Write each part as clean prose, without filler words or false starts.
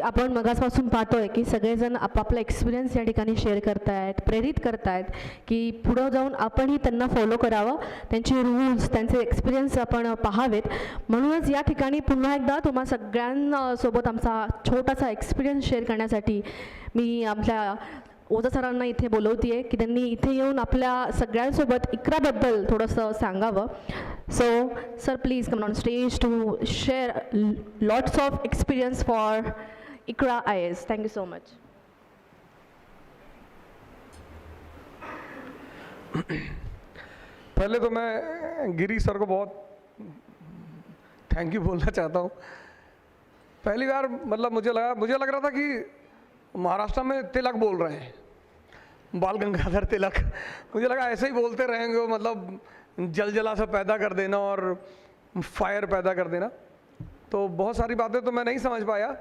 आपण मगासपासून पाहतोय की सगळेजण आपापला एक्सपिरियन्स या ठिकाणी शेअर करतायत, प्रेरित करतायत की पुढं जाऊन आपणही त्यांना फॉलो करावं, त्यांचे रूल्स, त्यांचे एक्सपिरियन्स आपण पाहावेत. म्हणूनच या ठिकाणी पुन्हा एकदा तुम्हा सगळ्यांसोबत आमचा छोटासा एक्सपिरियन्स शेअर करण्यासाठी मी आपल्या ओझा सरांना इथे बोलवते की त्यांनी इथे येऊन आपल्या सगळ्यांसोबत इकराबद्दल थोडंसं सांगावं. So sir please come on stage to share lots of experience for Iqra IAS. Thank you so much. पहले तो मैं गिरी सर को बहुत थैंक यू बोलना चाहता हूँ. पहली बार मतलब मुझे लग रहा था कि महाराष्ट्र में तिलक बोल रहे हैं, बाल गंगाधर तिलक. मुझे लगा ऐसे ही बोलते रहेंगे वो, मतलब जलजला सा पैदा कर देना और फायर पैदा कर देना. तो बहुत सारी बातें तो मैं नहीं समझ पाया,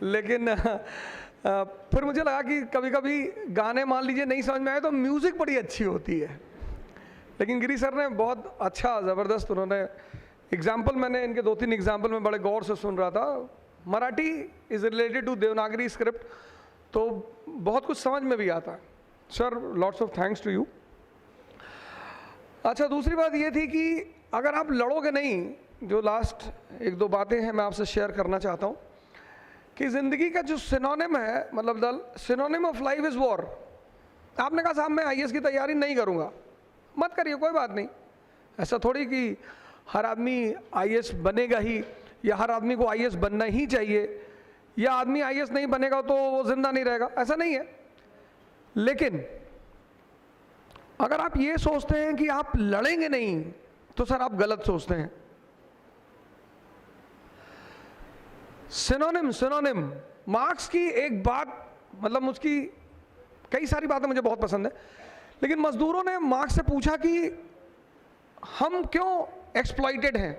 लेकिन फिर मुझे लगा कि कभी कभी गाने मान लीजिए नहीं समझ में आए तो म्यूज़िक बड़ी अच्छी होती है. लेकिन गिरी सर ने बहुत अच्छा ज़बरदस्त उन्होंने एग्जाम्पल, मैंने इनके 2-3 एग्जाम्पल में बड़े गौर से सुन रहा था. Marathi is related to Devanagari script, तो बहुत कुछ समझ में भी आता है. Sir lots of thanks to you. अच्छा, दूसरी बात ये थी कि अगर आप लड़ोगे नहीं, जो लास्ट 1-2 बातें हैं मैं आपसे शेयर करना चाहता हूँ कि ज़िंदगी का जो सिनोनिम है, मतलब the synonym of life is war. आपने कहा साहब मैं IAS की तैयारी नहीं करूँगा, मत करिए, कोई बात नहीं. ऐसा थोड़ी कि हर आदमी IAS बनेगा ही, या हर आदमी को IAS बनना ही चाहिए, या आदमी IAS नहीं बनेगा तो वो जिंदा नहीं रहेगा, ऐसा नहीं है. लेकिन अगर आप ये सोचते हैं कि आप लड़ेंगे नहीं, तो सर आप गलत सोचते हैं. सिनोनिम मार्क्स की एक बात, मतलब मुझकी कई सारी बातें मुझे बहुत पसंद है, लेकिन मजदूरों ने मार्क्स से पूछा कि हम क्यों एक्सप्लॉइटेड हैं.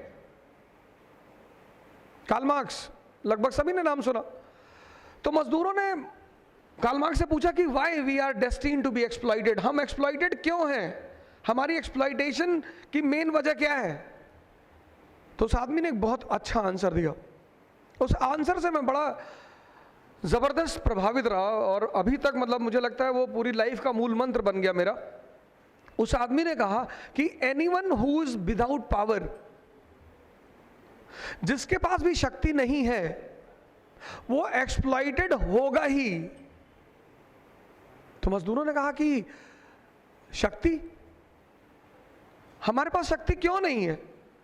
कार्ल मार्क्स, लगभग सभी ने नाम सुना. तो मजदूरों ने कार्ल मार्क्स से पूछा कि why we are destined to be exploited. हम एक्सप्लॉइटेड क्यों हैं, हमारी एक्सप्लॉइटेशन की मेन वजह क्या है. तो उस आदमी ने एक बहुत अच्छा आंसर दिया. उस आंसर से मैं बड़ा ज़बरदस्त प्रभावित रहा, और अभी तक मतलब मुझे लगता है वो पूरी लाइफ का मूल मंत्र बन गया मेरा. उस आदमी ने कहा कि anyone who is without power, जिसके पास भी शक्ति नहीं है, वो एक्सप्लॉइटेड होगा ही. तो मजदूरों ने कहा कि शक्ति, हमारे पास शक्ति क्यों नहीं है.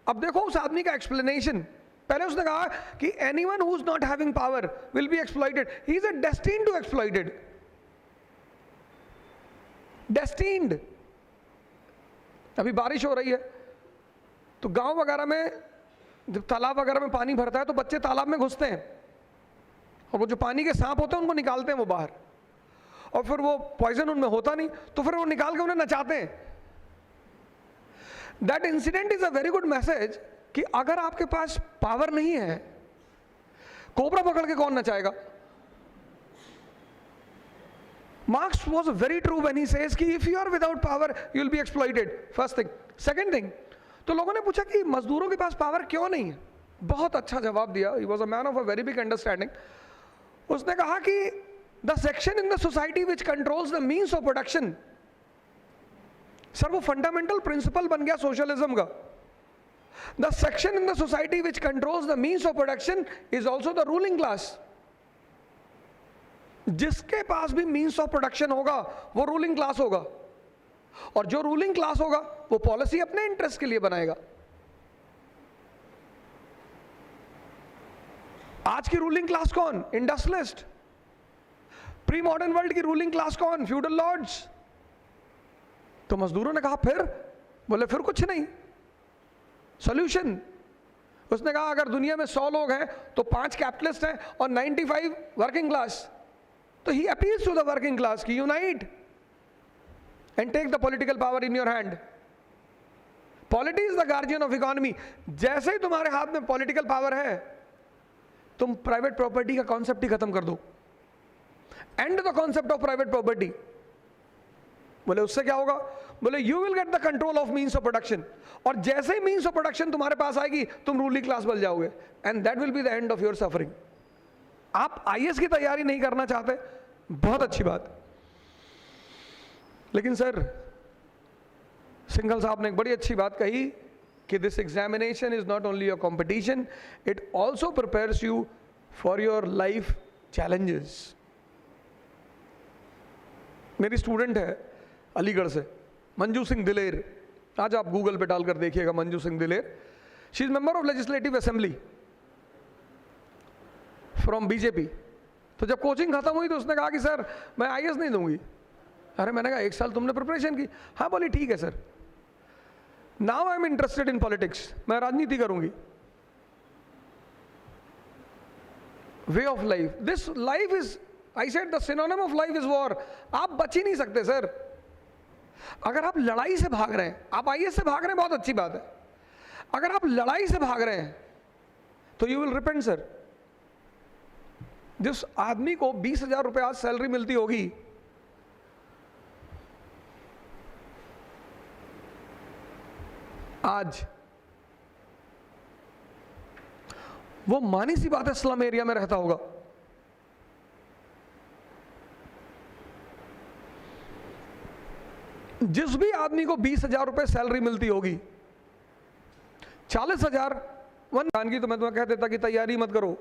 अब देखो उस आदमी का एक्सप्लेनेशन. पहले उसने कहा कि anyone who is not having power will be exploited. He is destined to exploited. Destined. अभी बारिश हो रही है तो गांव वगैरह में जब तालाब वगैरह में पानी भरता है तो बच्चे तालाब में घुसते हैं, और वो जो पानी के सांप होते हैं उनको निकालते हैं वो बाहर, और फिर वो पॉइजन उनमें होता नहीं तो फिर वो निकाल के उन्हें नचाते हैं. That incident is a very good message कि अगर आपके पास पावर नहीं है, कोबरा पकड़ के कौन नचाएगा. Marx was very true when he says कि if you are without power you will be exploited. First thing. Second thing, तो लोगों ने पूछा कि मजदूरों के पास पावर क्यों नहीं है. बहुत अच्छा जवाब दिया. He was a man of a very big understanding. उसने कहा कि the section in the society which controls the means of production, sir वो फंडामेंटल प्रिंसिपल बन गया सोशलिज्म का. The section in the society which controls the means of production is also the ruling class. जिसके पास भी means of production होगा वो ruling class होगा, और जो रूलिंग क्लास होगा वो पॉलिसी अपने इंटरेस्ट के लिए बनाएगा. आज की रूलिंग क्लास कौन? इंडस्ट्रियलिस्ट. प्री मॉडर्न वर्ल्ड की रूलिंग क्लास कौन? Feudal lords. तो मजदूरों ने कहा फिर, बोले फिर कुछ नहीं. सॉल्यूशन, उसने कहा अगर दुनिया में 100 लोग हैं तो 5 कैपिटलिस्ट हैं और 95 वर्किंग क्लास. तो ही appeals to the working class की unite and take the political power in your hand. Polity is the guardian of economy. जैसे ही तुम्हारे हाथ में पॉलिटिकल पावर है, तुम प्राइवेट प्रॉपर्टी का कॉन्सेप्ट ही खत्म कर दो. And the concept of private property. बोले उससे क्या होगा? बोले you will get the control of means of production, और जैसे ही मीन्स ऑफ प्रोडक्शन तुम्हारे पास आएगी तुम रूलिंग क्लास बन जाओगे, and that will be the end of your suffering. आप आईएएस की तैयारी नहीं करना चाहते, बहुत अच्छी बात, लेकिन सर सिंघल साहब ने एक बड़ी अच्छी बात कही कि this examination is not only your competition, it also prepares you for your life challenges. मेरी स्टूडेंट है अलीगढ़ से, मंजू सिंह दिलेर, आज आप गूगल पे डालकर देखिएगा मंजू सिंह दिलेर, she is member of legislative assembly from BJP. तो जब कोचिंग खत्म हुई तो उसने कहा कि सर मैं आईएएस नहीं दूंगी। अरे मैंने कहा 1 साल तुमने प्रिपरेशन की? हाँ, बोली ठीक है sir, now I am interested in politics, मैं राजनीति करूंगी। Way of life, this life is, I said the synonym of life is war. आप बच ही नहीं सकते सर, अगर आप लड़ाई से भाग रहे हैं, आप आईएएस से भाग रहे हैं बहुत अच्छी बात है, अगर आप लड़ाई से भाग रहे हैं तो यू विल रिपेंट सर। जिस आदमी को 20,000 रुपए आज सैलरी मिलती होगी, आज वो मानी सी बात है स्लम एरिया में रहता होगा, जिस भी आदमी को 20,000 रुपए सैलरी मिलती होगी, 40,000 की, तो मैं तुम्हें कह देता कि तैयारी मत करो,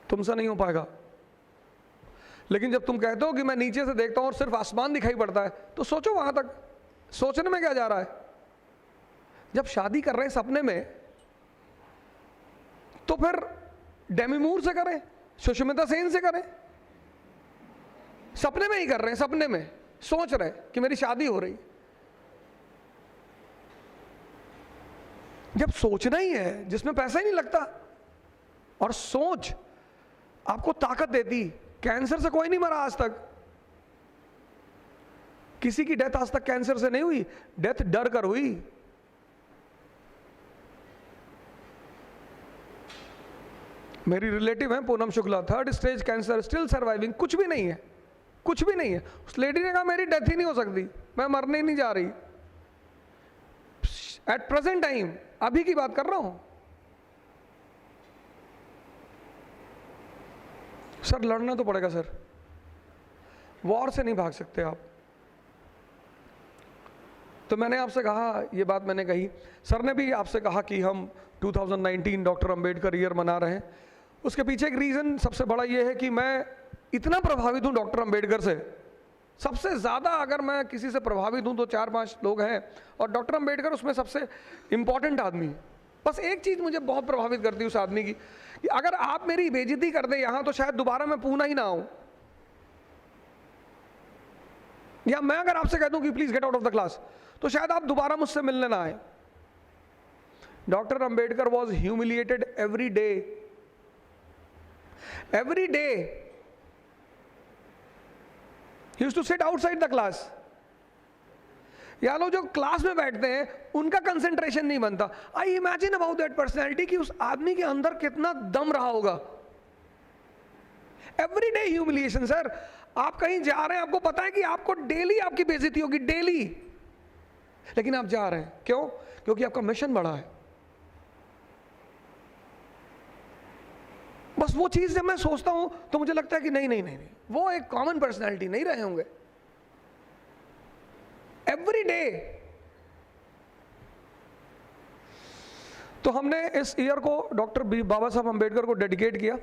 तुमसे नहीं हो पाएगा। लेकिन जब तुम कहते हो कि मैं नीचे से देखता हूं और सिर्फ आसमान दिखाई पड़ता है, तो सोचो वहां तक, सोचने में क्या जा रहा है। जब शादी कर रहे हैं सपने में, तो फिर डेमी मूर से करें, सुष्मिता सेन से करें, सपने में ही कर रहे हैं, सपने में सोच रहे कि मेरी शादी हो रही। जब सोचना ही है जिसमें पैसा ही नहीं लगता, और सोच आपको ताकत देती। कैंसर से कोई नहीं मरा आज तक, किसी की डेथ आज तक कैंसर से नहीं हुई, डेथ डर कर हुई। मेरी रिलेटिव है Poonam Shukla, 3rd stage cancer, still surviving, कुछ भी नहीं है, कुछ भी नहीं है। उस लेडी ने कहा मेरी डेथ ही नहीं हो सकती, मैं मरने ही नहीं जा रही। एट प्रेजेंट टाइम, अभी की बात कर रहा हूं। सर लड़ना तो पड़ेगा सर, वॉर से नहीं भाग सकते आप। तो मैंने आपसे कहा, ये बात मैंने कही, सर ने भी आपसे कहा कि हम 2019 डॉक्टर अंबेडकर ईयर मना रहे हैं। उसके पीछे एक रीज़न सबसे बड़ा ये है कि मैं इतना प्रभावित हूँ डॉक्टर अंबेडकर से, सबसे ज़्यादा अगर मैं किसी से प्रभावित हूँ तो 4-5 लोग हैं, और डॉक्टर अंबेडकर उसमें सबसे इम्पॉर्टेंट आदमी। बस एक चीज़ मुझे बहुत प्रभावित करती है उस आदमी की, कि अगर आप मेरी बेइज्जती कर दें यहाँ, तो शायद दोबारा मैं पूना ही ना आऊँ, या मैं अगर आपसे कह दूँ कि please get out of the class, तो शायद आप दोबारा मुझसे मिलने ना आए। Doctor Ambedkar was humiliated every day, every day he used to sit outside the class। या लोग जो क्लास में बैठते हैं उनका कंसंट्रेशन नहीं बनता। I imagine about that personality, कि उस आदमी के अंदर कितना दम रहा होगा। एवरी डे ह्यूमिलिएशन सर, आप कहीं जा रहे हैं, आपको पता है कि आपको डेली आपकी बेइज्जती होगी, डेली, लेकिन आप जा रहे हैं, क्यों? क्योंकि आपका मिशन बड़ा है। बस वो चीज़ जब मैं सोचता हूं तो मुझे लगता है कि नहीं नहीं नहीं, नहीं, वो एक कॉमन पर्सनैलिटी नहीं रहे होंगे। Every day. तो हमने इस ईयर को डॉक्टर बाबा साहब अंबेडकर को डेडिकेट किया।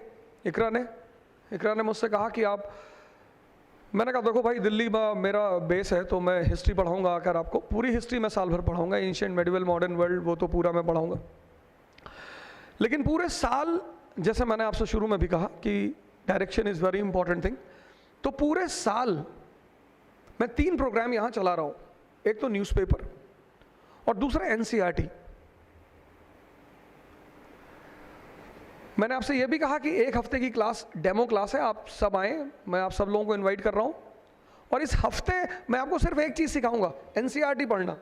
इकरा ने मुझसे कहा कि आप, मैंने कहा देखो भाई, दिल्ली में मेरा बेस है तो मैं हिस्ट्री पढ़ाऊंगा आकर आपको, पूरी हिस्ट्री मैं साल भर पढ़ाऊंगा, एंशिएंट मेडिवल मॉडर्न वर्ल्ड वो तो पूरा मैं पढ़ाऊंगा। लेकिन पूरे साल, जैसे मैंने आपसे शुरू में भी कहा कि direction is very important thing, तो पूरे साल मैं 3 प्रोग्राम यहाँ चला रहा हूँ। एक तो न्यूज़पेपर और दूसरा एनसीईआरटी। मैंने आपसे यह भी कहा कि 1 हफ्ते की क्लास डेमो क्लास है, आप सब आए, मैं आप सब लोगों को इनवाइट कर रहा हूँ। और इस हफ्ते मैं आपको सिर्फ एक चीज़ सिखाऊंगा, एनसीईआरटी पढ़ना।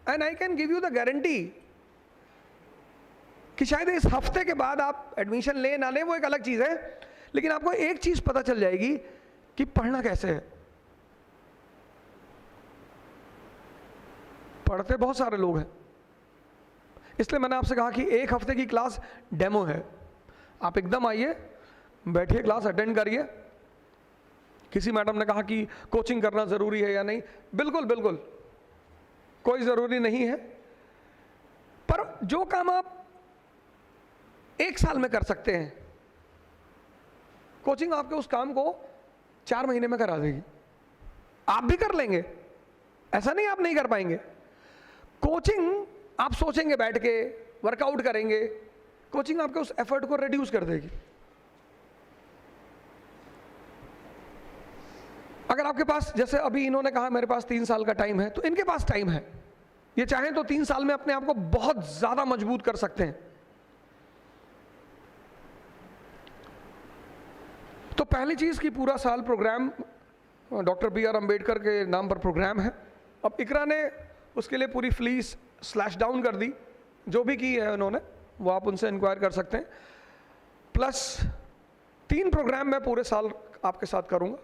And I can give you the guarantee कि शायद इस हफ्ते के बाद आप एडमिशन ले ना लें, वो एक अलग चीज़ है, लेकिन आपको एक चीज़ पता चल जाएगी कि पढ़ना कैसे है। पढ़ते बहुत सारे लोग हैं, इसलिए मैंने आपसे कहा कि एक हफ्ते की क्लास डेमो है। आप एकदम आइए, बैठिए, क्लास अटेंड करिए। किसी मैडम ने कहा कि कोचिंग करना ज़रूरी है या नहीं, बिल्कुल बिल्कुल कोई ज़रूरी नहीं है, पर जो काम आप 1 साल में कर सकते हैं, कोचिंग आपके उस काम को 4 महीने में करा देगी। आप भी कर लेंगे, ऐसा नहीं आप नहीं कर पाएंगे। कोचिंग आप सोचेंगे, बैठ के वर्कआउट करेंगे, कोचिंग आपके उस एफर्ट को रिड्यूस कर देगी। अगर आपके पास, जैसे अभी इन्होंने कहा मेरे पास 3 साल का टाइम है, तो इनके पास टाइम है, ये चाहें तो 3 साल में अपने आप को बहुत ज्यादा मजबूत कर सकते हैं। तो पहली चीज कि पूरा साल program doctor B R Ambedkar के नाम पर प्रोग्राम है। अब इकरा ने उसके लिए पूरी फीस स्लैश डाउन कर दी, जो भी की है उन्होंने वो आप उनसे इंक्वायर कर सकते हैं। प्लस 3 प्रोग्राम मैं पूरे साल आपके साथ करूंगा।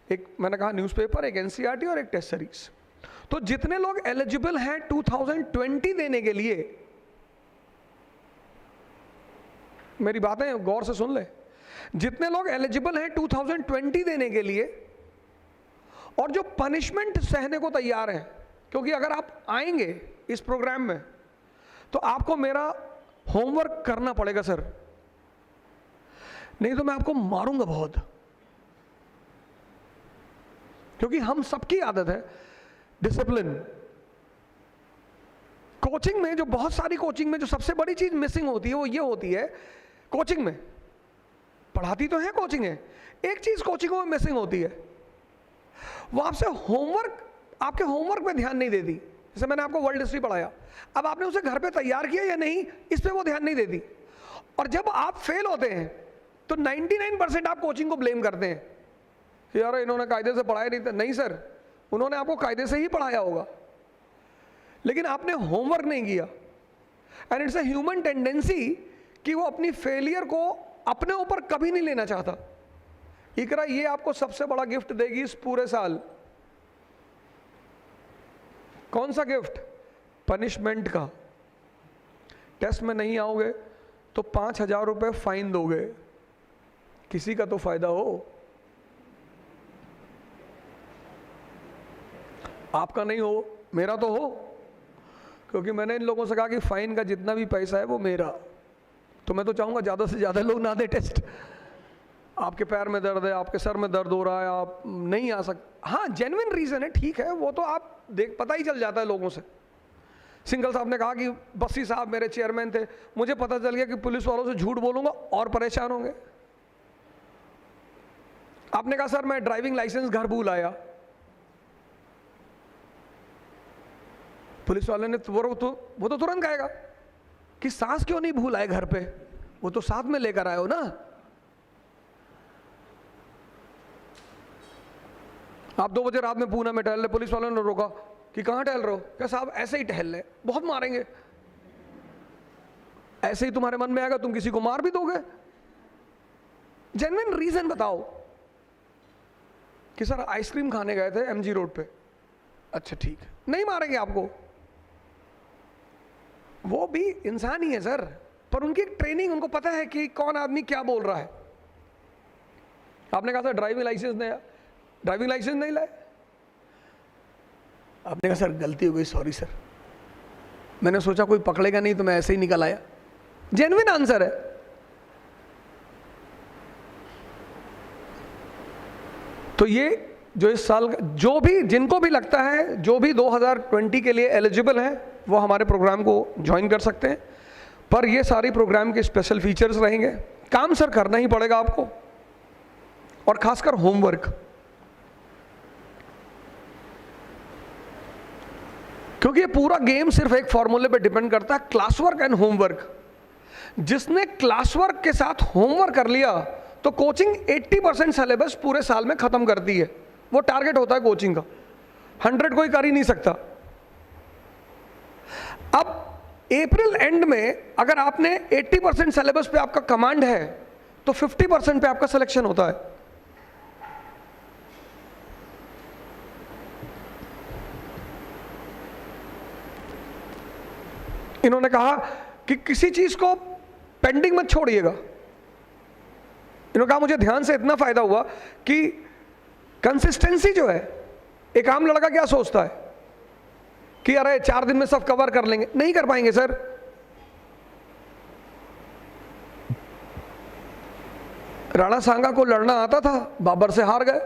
एक मैंने कहा न्यूज़पेपर, एक एनसीईआरटी और एक टेस्ट सीरीज। तो जितने लोग एलिजिबल हैं 2020 देने के लिए, मेरी बातें गौर से सुन ले, जितने लोग एलिजिबल हैं 2020 देने के लिए और जो पनिशमेंट सहने को तैयार हैं, क्योंकि अगर आप आएंगे इस प्रोग्राम में तो आपको मेरा होमवर्क करना पड़ेगा सर, नहीं तो मैं आपको मारूंगा बहुत, क्योंकि हम सबकी आदत है डिसिप्लिन। कोचिंग में जो बहुत सारी कोचिंग में जो सबसे बड़ी चीज मिसिंग होती है वो ये होती है, कोचिंग में पढ़ाती तो है कोचिंग है, एक चीज कोचिंग में मिसिंग होती है, वो आपसे होमवर्क, आपके होमवर्क पे ध्यान नहीं देती। जैसे मैंने आपको वर्ल्ड हिस्ट्री पढ़ाया, अब आपने उसे घर पे तैयार किया या नहीं, इस पे वो ध्यान नहीं देती। और जब आप फेल होते हैं तो 99% आप कोचिंग को ब्लेम करते हैं, यार इन्होंने कायदे से पढ़ाया नहीं था। नहीं सर, उन्होंने आपको कायदे से ही पढ़ाया होगा, लेकिन आपने होमवर्क नहीं किया। And it's a human tendency कि वो अपनी फेलियर को अपने ऊपर कभी नहीं लेना चाहता। इकरा ये आपको सबसे बड़ा गिफ्ट देगी इस पूरे साल। कौन सा गिफ्ट? पनिशमेंट का। टेस्ट में नहीं आओगे तो 5,000 रुपये फाइन दोगे, किसी का तो फायदा हो, आपका नहीं हो, मेरा तो हो, क्योंकि मैंने इन लोगों से कहा कि फाइन का जितना भी पैसा है वो मेरा। तो मैं तो चाहूंगा ज़्यादा से ज़्यादा लोग ना दे टेस्ट। आपके पैर में दर्द है, आपके सर में दर्द हो रहा है, आप नहीं आ सकते, हाँ जेन्युइन रीज़न है, ठीक है, वो तो आप देख पता ही चल जाता है लोगों से। सिंघल साहब ने कहा कि बस्सी साहब मेरे चेयरमैन थे, मुझे पता चल गया कि पुलिस वालों से झूठ बोलूंगा और परेशान होंगे। आपने कहा सर मैं ड्राइविंग लाइसेंस घर भूल आया, पुलिस वाले ने वो तो तुरंत कहेगा कि सांस क्यों नहीं भूल आए घर पे, वो तो साथ में लेकर आए हो ना। आप 2 बजे रात में पूना में टहल रहे, पुलिस वालों ने रोका कि कहाँ टहल रहे हो, क्या साहब ऐसे ही टहल रहे, बहुत मारेंगे। ऐसे ही तुम्हारे मन में आएगा, तुम किसी को मार भी दोगे। जेन्युइन रीजन बताओ कि सर आइसक्रीम खाने गए थे एमजी रोड पे, अच्छा ठीक, नहीं मारेंगे आपको, वो भी इंसान ही है सर, पर उनकी ट्रेनिंग, उनको पता है कि कौन आदमी क्या बोल रहा है। आपने कहा सर ड्राइविंग लाइसेंस नहीं लाए, आपने कहा सर गलती हो गई, सॉरी सर, मैंने सोचा कोई पकड़ेगा नहीं तो मैं ऐसे ही निकल आया। जेन्युइन आंसर है। तो ये जो इस साल जो भी, जिनको भी लगता है, जो भी 2020 के लिए एलिजिबल है वो हमारे प्रोग्राम को ज्वाइन कर सकते हैं। पर ये सारी प्रोग्राम के स्पेशल फीचर्स रहेंगे। काम सर करना ही पड़ेगा आपको, और खासकर होमवर्क, क्योंकि ये पूरा गेम सिर्फ एक फॉर्मूले पे डिपेंड करता है, क्लास वर्क एंड होमवर्क। जिसने क्लास वर्क के साथ होमवर्क कर लिया तो कोचिंग 80% सिलेबस पूरे साल में खत्म करती है। वो टारगेट होता है कोचिंग का, 100 कोई कर ही नहीं सकता। अब अप्रैल एंड में अगर आपने 80% सिलेबस पे आपका कमांड है तो 50% पे आपका सिलेक्शन होता है। इन्होंने कहा कि किसी चीज को पेंडिंग मत छोड़िएगा। इन्होंने कहा मुझे ध्यान से इतना फायदा हुआ कि कंसिस्टेंसी जो है, एक आम लड़का क्या सोचता है कि अरे 4 दिन में सब कवर कर लेंगे, नहीं कर पाएंगे सर। राणा सांगा को लड़ना आता था, बाबर से हार गए।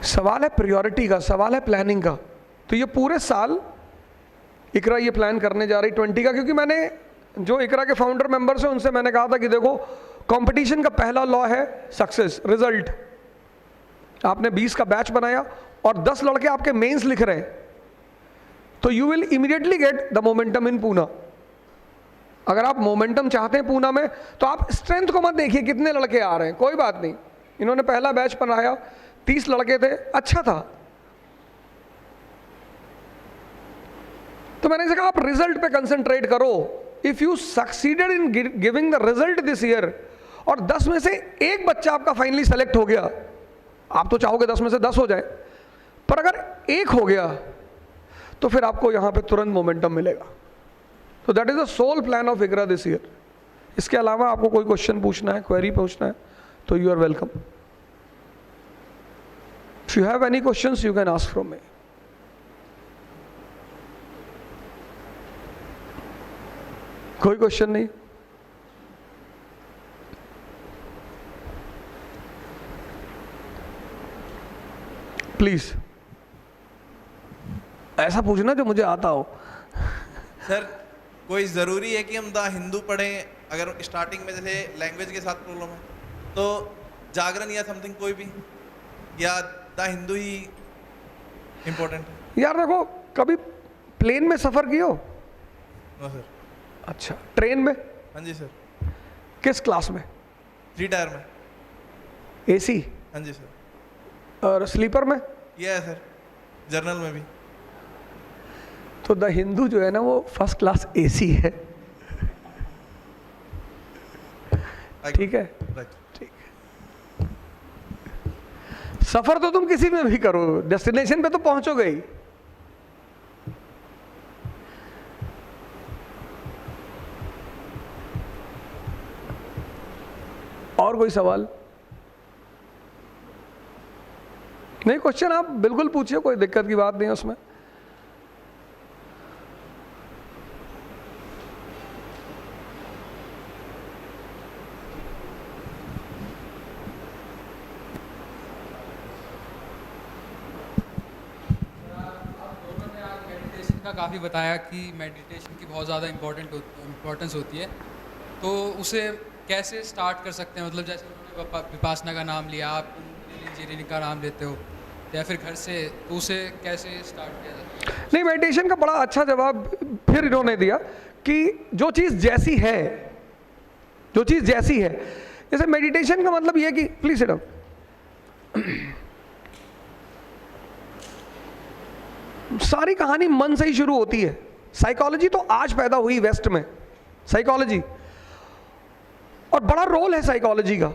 सवाल है प्रायोरिटी का, सवाल है प्लानिंग का। तो ये पूरे साल इकरा ये प्लान करने जा रही 20 का, क्योंकि मैंने जो इकरा के फाउंडर मेंबर्स हैं उनसे मैंने कहा था कि देखो कंपटीशन का पहला लॉ है सक्सेस, रिजल्ट। आपने 20 का बैच बनाया और 10 लड़के आपके मेंस लिख रहे हैं, तो you will immediately get the momentum इन पूना। अगर आप मोमेंटम चाहते हैं पूना में, तो आप स्ट्रेंथ को मत देखिए कितने लड़के आ रहे हैं, कोई बात नहीं। इन्होंने पहला बैच बनाया, 30 लड़के थे, अच्छा था। तो मैंने कहा आप रिजल्ट पे कंसंट्रेट करो। If you succeeded in giving the result this year, और 10 में से एक बच्चा आपका फाइनली सेलेक्ट हो गया, आप तो चाहोगे 10 में से 10 हो जाए, पर अगर एक हो गया तो फिर आपको यहां पे तुरंत मोमेंटम मिलेगा। तो that is the sole plan of Iqra this year. इसके अलावा आपको कोई क्वेश्चन पूछना है, क्वेरी पूछना है, तो you are welcome. If you have any questions you can ask from me. कोई क्वेश्चन नहीं? प्लीज ऐसा पूछना जो मुझे आता हो। सर कोई ज़रूरी है कि हम द हिंदू पढ़ें? अगर स्टार्टिंग में जैसे लैंग्वेज के साथ प्रॉब्लम है तो जागरण या समथिंग कोई भी, या द हिंदू ही इम्पोर्टेंट है? यार देखो, कभी प्लेन में सफ़र किए हो? No sir. अच्छा, ट्रेन में? हाँ जी सर। किस क्लास में? 3 टायर में। एसी? हाँ जी सर। और स्लीपर में? ये है सर, जर्नल में भी। तो द हिंदू जो है ना वो फर्स्ट क्लास एसी है। ठीक है, ठीक है। सफर तो तुम किसी में भी करो, डेस्टिनेशन पे तो पहुंचोगे ही। और कोई सवाल? नहीं, क्वेश्चन आप बिल्कुल पूछिए, कोई दिक्कत की बात नहीं है उसमें। का काफ़ी बताया कि मेडिटेशन की बहुत ज़्यादा इम्पोर्टेंस होती है, तो उसे कैसे स्टार्ट कर सकते हैं? मतलब जैसे उन्होंने विपासना का नाम लिया, आप इंजीनियरिंग का नाम लेते हो, या फिर घर से, तो उसे कैसे स्टार्ट किया जाता है? नहीं, मेडिटेशन का बड़ा अच्छा जवाब फिर इन्होंने दिया कि जो चीज़ जैसी है, जो चीज़ जैसी है, जैसे मेडिटेशन का मतलब ये कि प्लीज सिट डाउन। सारी कहानी मन से ही शुरू होती है। साइकोलॉजी तो आज पैदा हुई वेस्ट में, साइकोलॉजी, और बड़ा रोल है साइकोलॉजी का।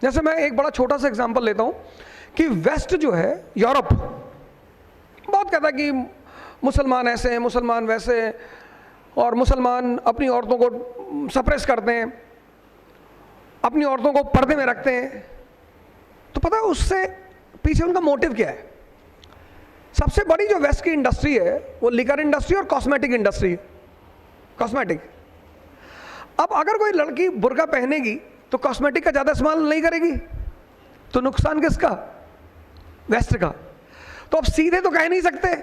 जैसे मैं एक बड़ा छोटा सा एग्जांपल लेता हूं कि वेस्ट जो है, यूरोप बहुत कहता है कि मुसलमान ऐसे हैं, मुसलमान वैसे हैं, और मुसलमान अपनी औरतों को सप्रेस करते हैं, अपनी औरतों को पर्दे में रखते हैं। तो पता है उससे पीछे उनका मोटिव क्या है? सबसे बड़ी जो वेस्ट की इंडस्ट्री है वो लिकर इंडस्ट्री और कॉस्मेटिक इंडस्ट्री है, कॉस्मेटिक। अब अगर कोई लड़की बुर्का पहनेगी तो कॉस्मेटिक का ज़्यादा इस्तेमाल नहीं करेगी, तो नुकसान किसका? वेस्ट का। तो अब सीधे तो कह नहीं सकते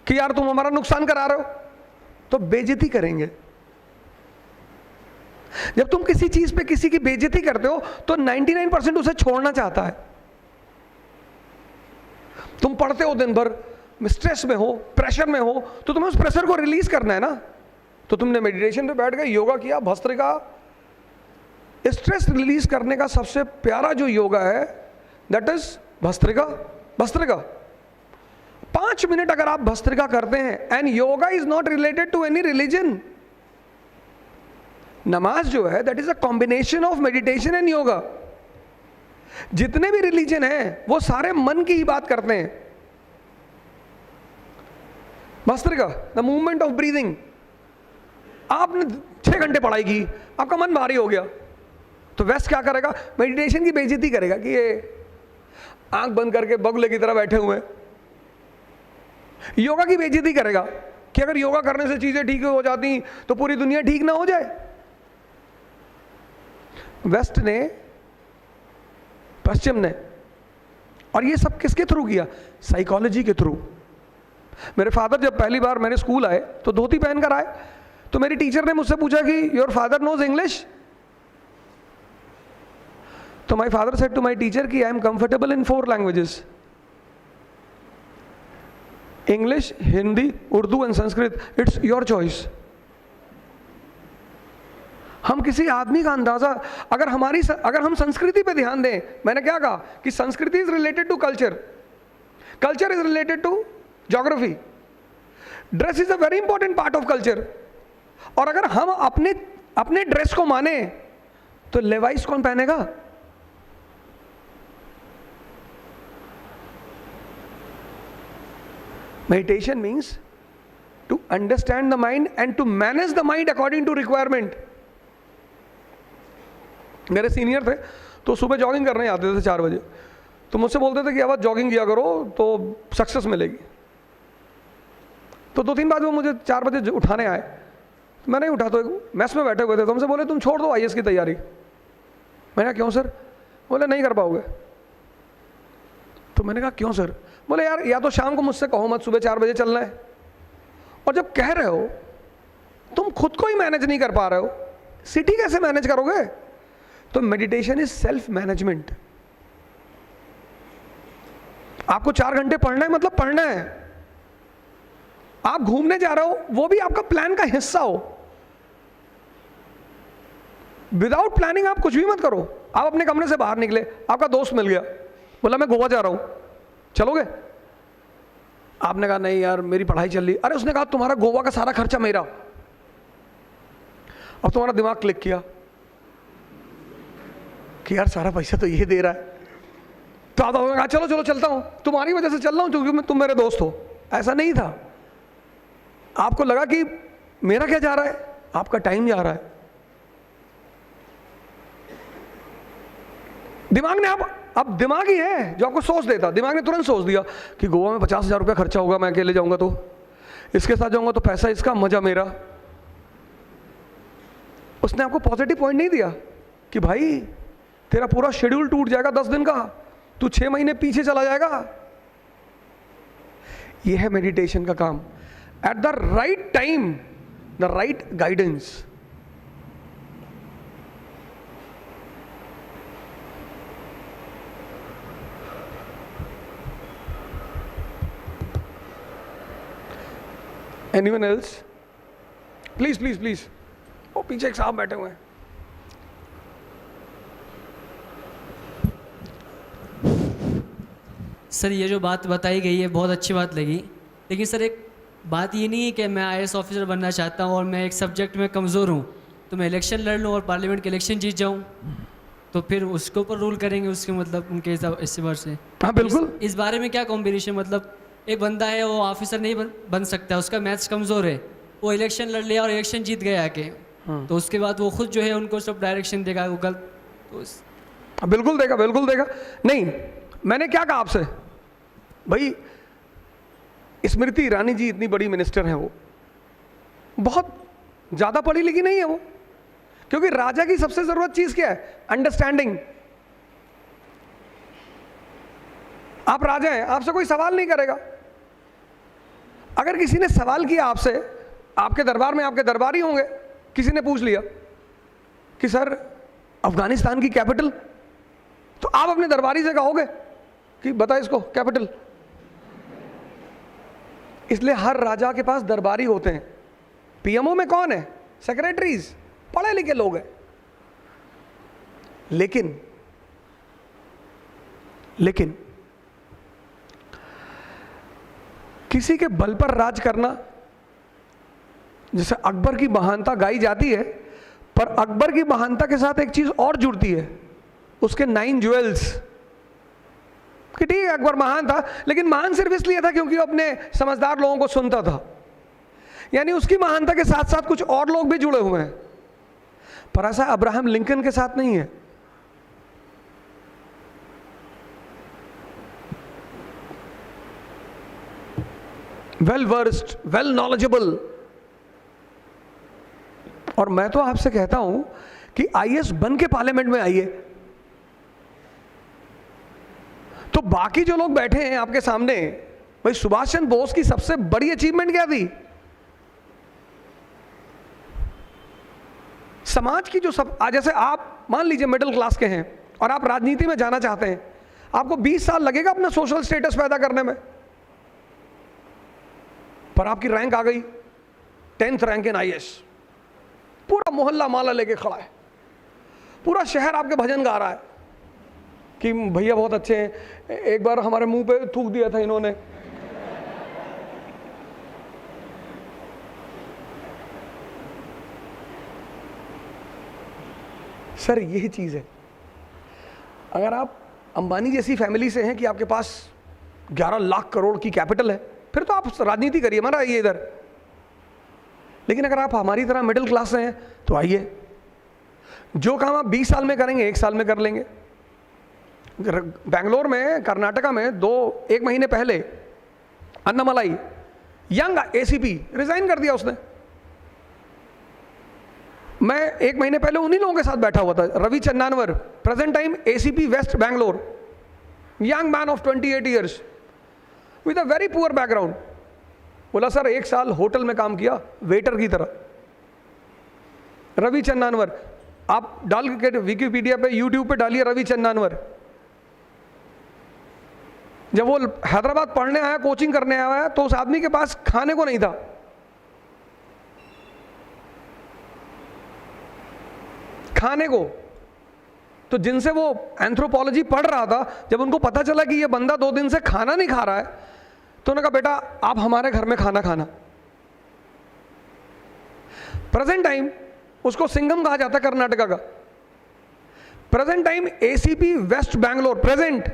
कि यार तुम हमारा नुकसान करा रहे हो, तो बेइज्जती करेंगे। जब तुम किसी चीज पे किसी की बेइज्जती करते हो तो 99% उसे छोड़ना चाहता है। तुम पढ़ते हो दिन भर, स्ट्रेस में हो, प्रेशर में हो, तो तुम्हें उस प्रेशर को रिलीज करना है ना। तो तुमने मेडिटेशन पे बैठ गए, योगा किया, भस्त्रिका। स्ट्रेस रिलीज करने का सबसे प्यारा जो योगा है that is bhastrika. Bhastrika 5 minute अगर आप भस्त्रिका करते हैं, and yoga is not related to any religion. नमाज जो है that is a combination of meditation and yoga. जितने भी रिलीजन हैं वो सारे मन की ही बात करते हैं। Bhastrika, the movement of breathing. आपने 6 घंटे पढ़ाई की, आपका मन भारी हो गया, तो वेस्ट क्या करेगा? मेडिटेशन की बेइज्जती करेगा कि ये आंख बंद करके बगुले की तरह बैठे हुए हैं। योगा की बेइज्जती करेगा कि अगर योगा करने से चीजें ठीक हो जाती तो पूरी दुनिया ठीक ना हो जाए। वेस्ट ने, पश्चिम ने, और ये सब किसके थ्रू किया? साइकोलॉजी के थ्रू। मेरे फादर जब पहली बार मेरे स्कूल आए तो धोती पहन कर आए, तो मेरी टीचर ने मुझसे पूछा कि योर फादर नोज इंग्लिश? तो my father said to my teacher कि I am comfortable in 4 languages, English, Hindi, Urdu and Sanskrit, it's your choice. हम किसी आदमी का अंदाजा, अगर हम संस्कृति पे ध्यान दें, मैंने क्या कहा कि sanskriti is related to culture, culture is related to geography, dress is a very important part of culture. और अगर हम अपने ड्रेस को माने तो लेवाइस कौन पहनेगा? Meditation means to understand the mind and to manage the mind according to requirement. मेरे सीनियर थे तो सुबह जॉगिंग करने आते थे 4 बजे, तो मुझसे बोलते थे कि अब जॉगिंग किया करो तो सक्सेस मिलेगी। तो 2-3 बार वो मुझे 4 बजे उठाने आए, तो मैं नहीं उठा, तो मेस में बैठे हुए थे, तो हमसे बोले तुम छोड़ दो IAS की तैयारी। मैंने कहा क्यों सर? बोले नहीं कर पाओगे। तो मैंने कहा क्यों सर? बोले यार या तो शाम को मुझसे कहो मत, सुबह 4 बजे चलना है, और जब कह रहे हो तुम खुद को ही मैनेज नहीं कर पा रहे हो, सिटी कैसे मैनेज करोगे? तो मेडिटेशन इज सेल्फ मैनेजमेंट। आपको 4 घंटे पढ़ना है मतलब पढ़ना है। आप घूमने जा रहे हो, वो भी आपका प्लान का हिस्सा हो। विदाउट प्लानिंग आप कुछ भी मत करो। आप अपने कमरे से बाहर निकले, आपका दोस्त मिल गया, बोला मैं गोवा जा रहा हूं, चलोगे? आपने कहा नहीं यार मेरी पढ़ाई चल रही। अरे उसने कहा तुम्हारा गोवा का सारा खर्चा मेरा। अब तुम्हारा दिमाग क्लिक किया कि यार सारा पैसा तो ये दे रहा है, तो आप कहा चलो चलो चलता हूं, तुम्हारी वजह से चल रहा हूं क्योंकि तुम मेरे दोस्त हो। ऐसा नहीं था। आपको लगा कि मेरा क्या जा रहा है? आपका टाइम जा रहा है। दिमाग ने अब दिमाग ही है जो आपको सोच देता। दिमाग ने तुरंत सोच दिया कि गोवा में 50,000 रुपया खर्चा होगा, मैं अकेले जाऊंगा तो, इसके साथ जाऊंगा तो पैसा इसका, मजा मेरा। उसने आपको पॉजिटिव पॉइंट नहीं दिया कि भाई तेरा पूरा शेड्यूल टूट जाएगा 10 दिन का, तू 6 महीने पीछे चला जाएगा। यह है मेडिटेशन का काम। At the right time, the right guidance. Anyone else? Please, please, please. वो पीछे एक साहब बैठे हुए हैं। सर ये जो बात बताई गई है बहुत अच्छी बात लगी, लेकिन सर एक बात ये नहीं है कि मैं IAS ऑफिसर बनना चाहता हूँ और मैं एक सब्जेक्ट में कमज़ोर हूँ तो मैं इलेक्शन लड़ लूँ और पार्लियामेंट के इलेक्शन जीत जाऊँ, तो फिर उसके ऊपर रूल करेंगे उसके मतलब उनके हिसाब से। हाँ बिल्कुल। इस बारे में क्या कॉम्बिनेशन, मतलब एक बंदा है वो ऑफिसर नहीं बन सकता, उसका मैथ्स कमज़ोर है, वो इलेक्शन लड़ लिया और इलेक्शन जीत गया आके, तो उसके बाद वो खुद जो है उनको सब डायरेक्शन देगा गूगल, तो बिल्कुल देगा, बिल्कुल देगा। नहीं, मैंने क्या कहा आपसे भाई, स्मृति ईरानी जी इतनी बड़ी मिनिस्टर हैं, वो बहुत ज़्यादा पढ़ी लिखी नहीं है वो, क्योंकि राजा की सबसे ज़रूरत चीज़ क्या है? अंडरस्टैंडिंग। आप राजा हैं, आपसे कोई सवाल नहीं करेगा। अगर किसी ने सवाल किया आपसे, आपके दरबार में आपके दरबारी होंगे, किसी ने पूछ लिया कि सर अफगानिस्तान की कैपिटल, तो आप अपने दरबारी से कहोगे कि बता इसको कैपिटल। इसलिए हर राजा के पास दरबारी होते हैं। पीएमओ में कौन है? सेक्रेटरीज, पढ़े लिखे लोग हैं। लेकिन किसी के बल पर राज करना, जैसे अकबर की महानता गाई जाती है, पर अकबर की महानता के साथ एक चीज और जुड़ती है, उसके 9 ज्वेल्स। कि ठीक है अकबर महान था, लेकिन महान सिर्फ इसलिए था क्योंकि वो अपने समझदार लोगों को सुनता था। यानी उसकी महानता के साथ साथ कुछ और लोग भी जुड़े हुए हैं, पर ऐसा अब्राहम लिंकन के साथ नहीं है। Well versed, well knowledgeable. और मैं तो आपसे कहता हूं कि आईएएस बन के पार्लियामेंट में आइए, तो बाकी जो लोग बैठे हैं आपके सामने, भाई सुभाष चंद्र बोस की सबसे बड़ी अचीवमेंट क्या थी? समाज की जो सब, आज जैसे आप मान लीजिए मिडिल क्लास के हैं और आप राजनीति में जाना चाहते हैं, आपको 20 साल लगेगा अपना सोशल स्टेटस पैदा करने में, पर आपकी रैंक आ गई 10th रैंक इन आईएएस, पूरा मोहल्ला माला लेके खड़ा है, पूरा शहर आपके भजन गा रहा है कि भैया बहुत अच्छे हैं, एक बार हमारे मुंह पे थूक दिया था इन्होंने। सर यही चीज है, अगर आप अंबानी जैसी फैमिली से हैं कि आपके पास 11 लाख करोड़ की कैपिटल है, फिर तो आप राजनीति करिए, मना आइए इधर। लेकिन अगर आप हमारी तरह मिडिल क्लास से हैं तो आइए, जो काम आप 20 साल में करेंगे 1 साल में कर लेंगे। बेंगलोर में, कर्नाटका में 1 महीने पहले अन्नामलाई यंग एसीपी रिजाइन कर दिया उसने। मैं 1 महीने पहले उन्हीं लोगों के साथ बैठा हुआ था, Ravi Channanavar, present time ACP west Bangalore, young man of 28 years with a very poor background. बोला सर 1 साल होटल में काम किया वेटर की तरह। रवि चन्नानवर, आप डाल के विकिपीडिया पे, यूट्यूब पे डालिए रवि चन्नानवर। जब वो हैदराबाद पढ़ने आया, कोचिंग करने आया, तो उस आदमी के पास खाने को नहीं था। खाने को तो जिनसे वो एंथ्रोपोलॉजी पढ़ रहा था, जब उनको पता चला कि ये बंदा 2 दिन से खाना नहीं खा रहा है, तो उन्होंने कहा बेटा आप हमारे घर में खाना खाना। प्रेजेंट टाइम उसको सिंघम कहा जाता है कर्नाटका का। Present time ACP west Bangalore, present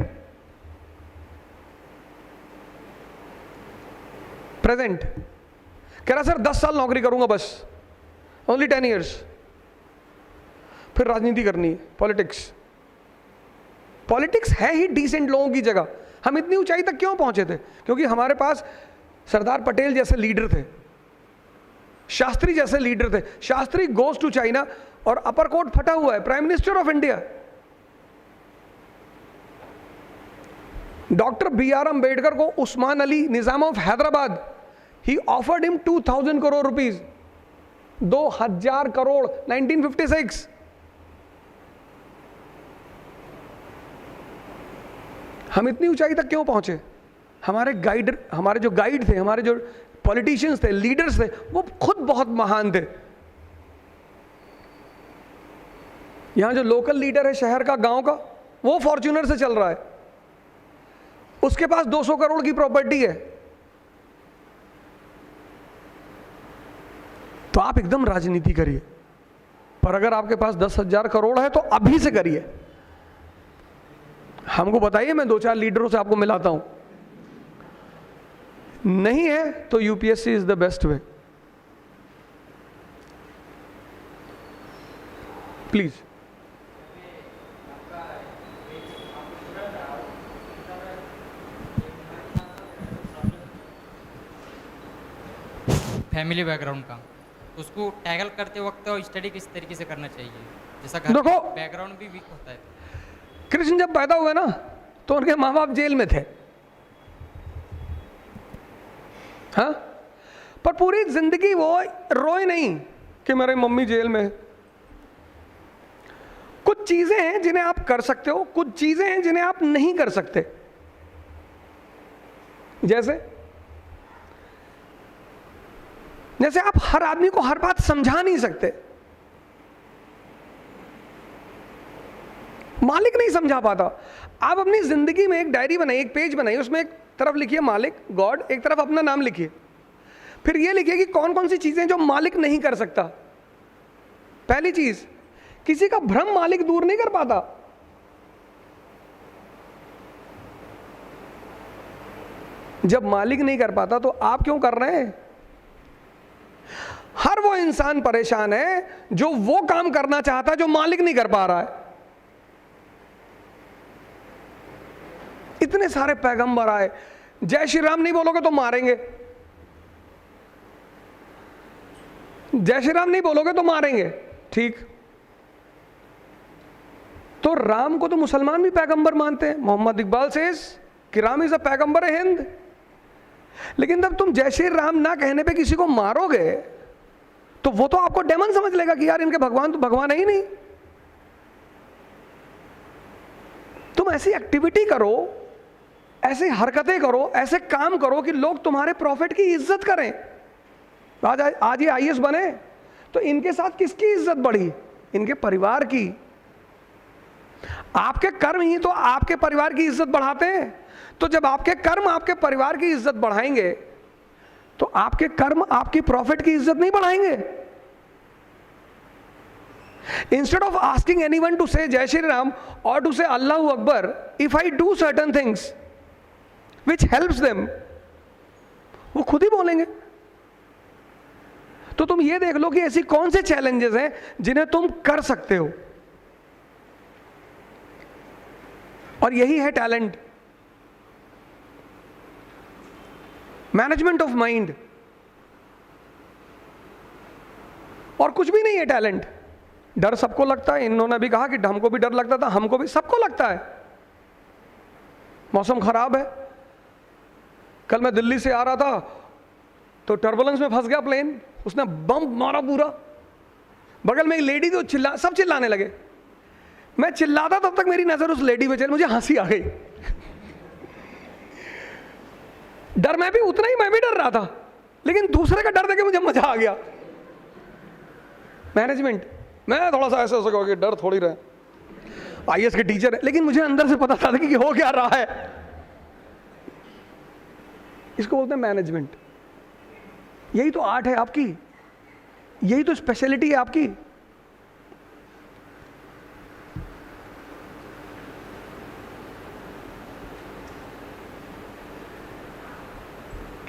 कह रहा सर 10 साल नौकरी करूंगा बस, ओनली 10 ईयर्स, फिर राजनीति करनी है। पॉलिटिक्स है ही डिसेंट लोगों की जगह। हम इतनी ऊंचाई तक क्यों पहुंचे थे? क्योंकि हमारे पास सरदार पटेल जैसे लीडर थे, शास्त्री जैसे लीडर थे। शास्त्री गोज टू चाइना और अपर कोट फटा हुआ है, prime minister of India. Doctor BR Ambedkar को Usman Ali, Nizam of Hyderabad, he offered him 2000 crore rupees, 2000 crore, 1956। हम इतनी ऊंचाई तक क्यों पहुंचे? हमारे जो गाइड थे, हमारे जो पॉलिटिशियंस थे, लीडर्स थे, वो खुद बहुत महान थे। यहां जो लोकल लीडर है शहर का, गांव का, वो फॉर्च्यूनर से चल रहा है, उसके पास 200 करोड़ की प्रॉपर्टी है। तो आप एकदम राजनीति करिए, पर अगर आपके पास 10,000 करोड़ है तो अभी से करिए। हमको बताइए, मैं 2-4 लीडरों से आपको मिलाता हूं। नहीं है तो UPSC is the best way. Please. Family background का, उसको टैकल करते वक्त स्टडी किस तरीके से करना चाहिए? जैसा घर देखो, बैकग्राउंड भी वीक होता है। कृष्ण जब पैदा हुए ना तो उनके माँ बाप जेल में थे, हाँ, पर पूरी जिंदगी वो रोए नहीं कि मेरी मम्मी जेल में है। कुछ चीजें हैं जिन्हें आप कर सकते हो, कुछ चीजें हैं जिन्हें आप नहीं कर सकते। जैसे आप हर आदमी को हर बात समझा नहीं सकते, मालिक नहीं समझा पाता। आप अपनी जिंदगी में एक डायरी बनाइए, एक पेज बनाइए, उसमें एक तरफ लिखिए मालिक गॉड, एक तरफ अपना नाम लिखिए, फिर ये लिखिए कि कौन कौन सी चीजें जो मालिक नहीं कर सकता। पहली चीज, किसी का भ्रम मालिक दूर नहीं कर पाता। जब मालिक नहीं कर पाता तो आप क्यों कर रहे हैं? वो इंसान परेशान है जो वो काम करना चाहता है जो मालिक नहीं कर पा रहा है। इतने सारे पैगंबर आए, जय श्री राम नहीं बोलोगे तो मारेंगे, जय श्री राम नहीं बोलोगे तो मारेंगे, ठीक। तो राम को तो मुसलमान भी पैगंबर मानते हैं। मोहम्मद इकबाल सेज कि राम इज अ पैगंबर हिंद। लेकिन जब तुम जय श्री राम ना कहने पे किसी को मारोगे तो वो तो आपको डेमन समझ लेगा कि यार इनके भगवान तो भगवान है ही नहीं। तुम ऐसी एक्टिविटी करो, ऐसी हरकतें करो, ऐसे काम करो कि लोग तुम्हारे प्रॉफिट की इज्जत करें। आज ये आईएएस बने तो इनके साथ किसकी इज्जत बढ़ी? इनके परिवार की। आपके कर्म ही तो आपके परिवार की इज्जत बढ़ाते हैं। तो जब आपके कर्म आपके परिवार की इज्जत बढ़ाएंगे तो आपके कर्म आपकी प्रॉफिट की इज्जत नहीं बढ़ाएंगे। Instead of asking anyone to say Jai Shri Ram और to say Allahu Akbar, if I do certain things which helps them, वो खुद ही बोलेंगे। तो तुम ये देख लो कि ऐसी कौन से चैलेंजेस हैं जिन्हें तुम कर सकते हो, और यही है टैलेंट, मैनेजमेंट ऑफ माइंड। और कुछ भी नहीं है टैलेंट। डर सबको लगता है, इन्होंने भी कहा कि हमको भी डर लगता था, हमको भी, सबको लगता है। मौसम खराब है, कल मैं दिल्ली से आ रहा था तो टर्बुलेंस में फंस गया प्लेन, उसने बम मारा पूरा। बगल में एक लेडी थी, सब चिल्लाने लगे। मैं चिल्लाता तब तक मेरी नजर उस लेडी पे चली, मुझे हंसी आ गई। डर मैं भी डर रहा था, लेकिन दूसरे का डर देके मुझे मजा आ गया। मैनेजमेंट, मैं थोड़ा सा ऐसे कि डर थोड़ी रहे, आईएएस के टीचर है, लेकिन मुझे अंदर से पता था कि हो क्या रहा है। इसको बोलते हैं मैनेजमेंट। यही तो आर्ट है आपकी, यही तो स्पेशलिटी है आपकी।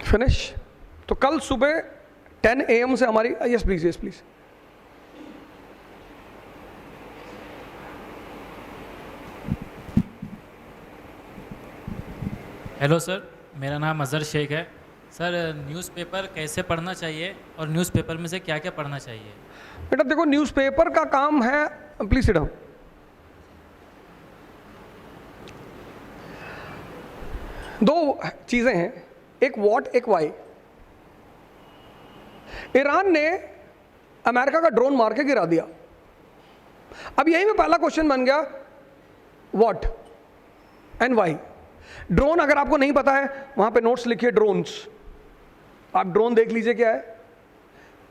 फिनिश। तो कल सुबह 10 AM से हमारी, yes please, yes please. Hello sir, मेरा नाम अज़हर शेख है। सर, न्यूज़पेपर कैसे पढ़ना चाहिए और न्यूज़पेपर में से क्या क्या पढ़ना चाहिए? बेटा देखो, न्यूज़पेपर का काम है, प्लीज सिट डाउन। दो चीजें हैं, एक व्हाट एक वाई। ईरान ने अमेरिका का ड्रोन मार के गिरा दिया। अब यही में पहला क्वेश्चन बन गया, व्हाट एंड वाई। ड्रोन अगर आपको नहीं पता है, वहां पे नोट्स लिखिए ड्रोन्स, आप ड्रोन देख लीजिए क्या है।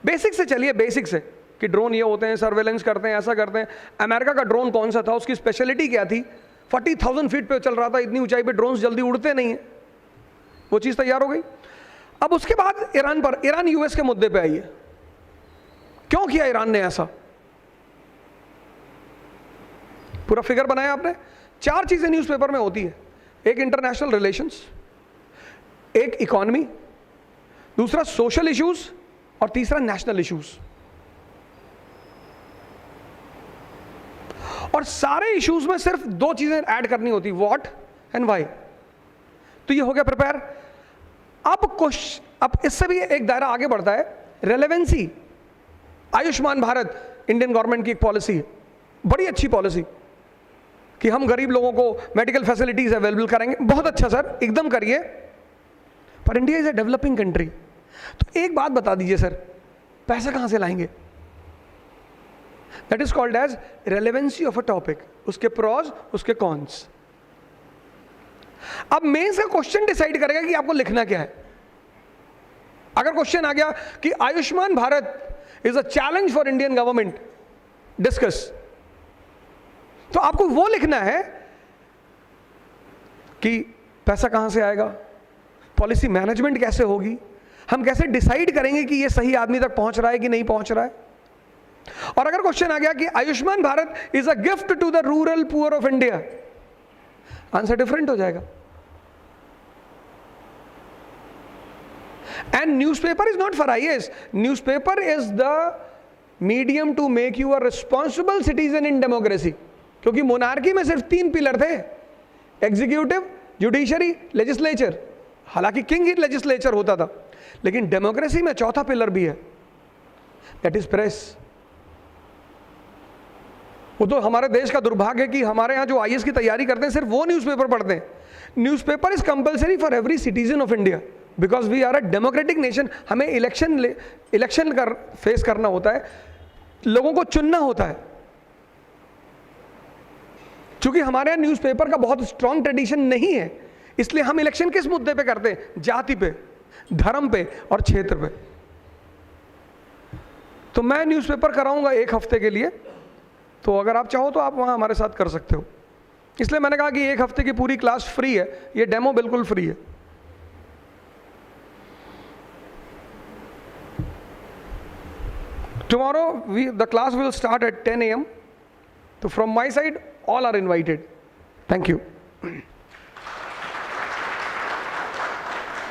बेसिक से चलिए, बेसिक से कि ड्रोन ये होते हैं, सर्वेलेंस करते हैं, ऐसा करते हैं। अमेरिका का ड्रोन कौन सा था, उसकी स्पेशलिटी क्या थी? 40,000 फीट पे चल रहा था, इतनी ऊंचाई पे ड्रोन्स जल्दी उड़ते नहीं है। वो चीज तैयार हो गई। अब उसके बाद ईरान यूएस के मुद्दे पे आई है। क्यों किया ईरान ने ऐसा? पूरा फिगर बनाया आपने। 4 चीजें न्यूज़पेपर में होती है, एक इंटरनेशनल रिलेशंस, एक इकोनॉमी, दूसरा सोशल इश्यूज, और तीसरा नेशनल इश्यूज। और सारे इश्यूज में सिर्फ 2 चीजें ऐड करनी होती, व्हाट एंड व्हाई। तो ये हो गया प्रिपेयर। अब इससे भी एक दायरा आगे बढ़ता है, relevancy. Ayushman Bharat Indian government की एक पॉलिसी है, बड़ी अच्छी पॉलिसी, कि हम गरीब लोगों को मेडिकल फैसिलिटीज अवेलेबल करेंगे। बहुत अच्छा सर, एकदम करिए। पर India is a developing country, तो एक बात बता दीजिए सर, पैसा कहां से लाएंगे? That is called as relevancy of a topic, उसके प्रॉज, उसके कॉन्स। अब मेंस का क्वेश्चन डिसाइड करेगा कि आपको लिखना क्या है। अगर क्वेश्चन आ गया कि Ayushman Bharat is a challenge for Indian government, discuss, तो आपको वो लिखना है कि पैसा कहां से आएगा, पॉलिसी मैनेजमेंट कैसे होगी, हम कैसे डिसाइड करेंगे कि ये सही आदमी तक पहुंच रहा है कि नहीं पहुंच रहा है। और अगर क्वेश्चन आ गया कि Ayushman Bharat is a gift to the rural poor of India, answer different हो जाएगा। And newspaper is not for IAS. Newspaper is the medium to make you a responsible citizen in democracy. क्योंकि मोनार्की में सिर्फ 3 pillar थे, executive, judiciary, legislature. हालांकि king ही legislature होता था, लेकिन डेमोक्रेसी में चौथा पिलर भी है, दैट इज प्रेस. वो तो हमारे देश का दुर्भाग्य है कि हमारे यहाँ जो आईएएस की तैयारी करते हैं सिर्फ वो न्यूज़पेपर पढ़ते हैं. Newspaper is compulsory for every citizen of India because we are a democratic nation. हमें इलेक्शन फेस करना होता है, लोगों को चुनना होता है. चूंकि हमारे यहाँ न्यूज़पेपर का बहुत स्ट्रांग ट्रेडिशन नहीं है, इसलिए हम इलेक्शन किस मुद्दे पे करते हैं? जाति पे, धर्म पे और क्षेत्र पे. तो मैं न्यूज़पेपर कराऊंगा 1 हफ्ते के लिए, तो अगर आप चाहो तो आप वहाँ हमारे साथ कर सकते हो. इसलिए मैंने कहा कि 1 हफ्ते की पूरी क्लास फ्री है, ये डेमो बिल्कुल फ्री है. Tomorrow the class will start at 10 AM. So from my side, all are invited. Thank you.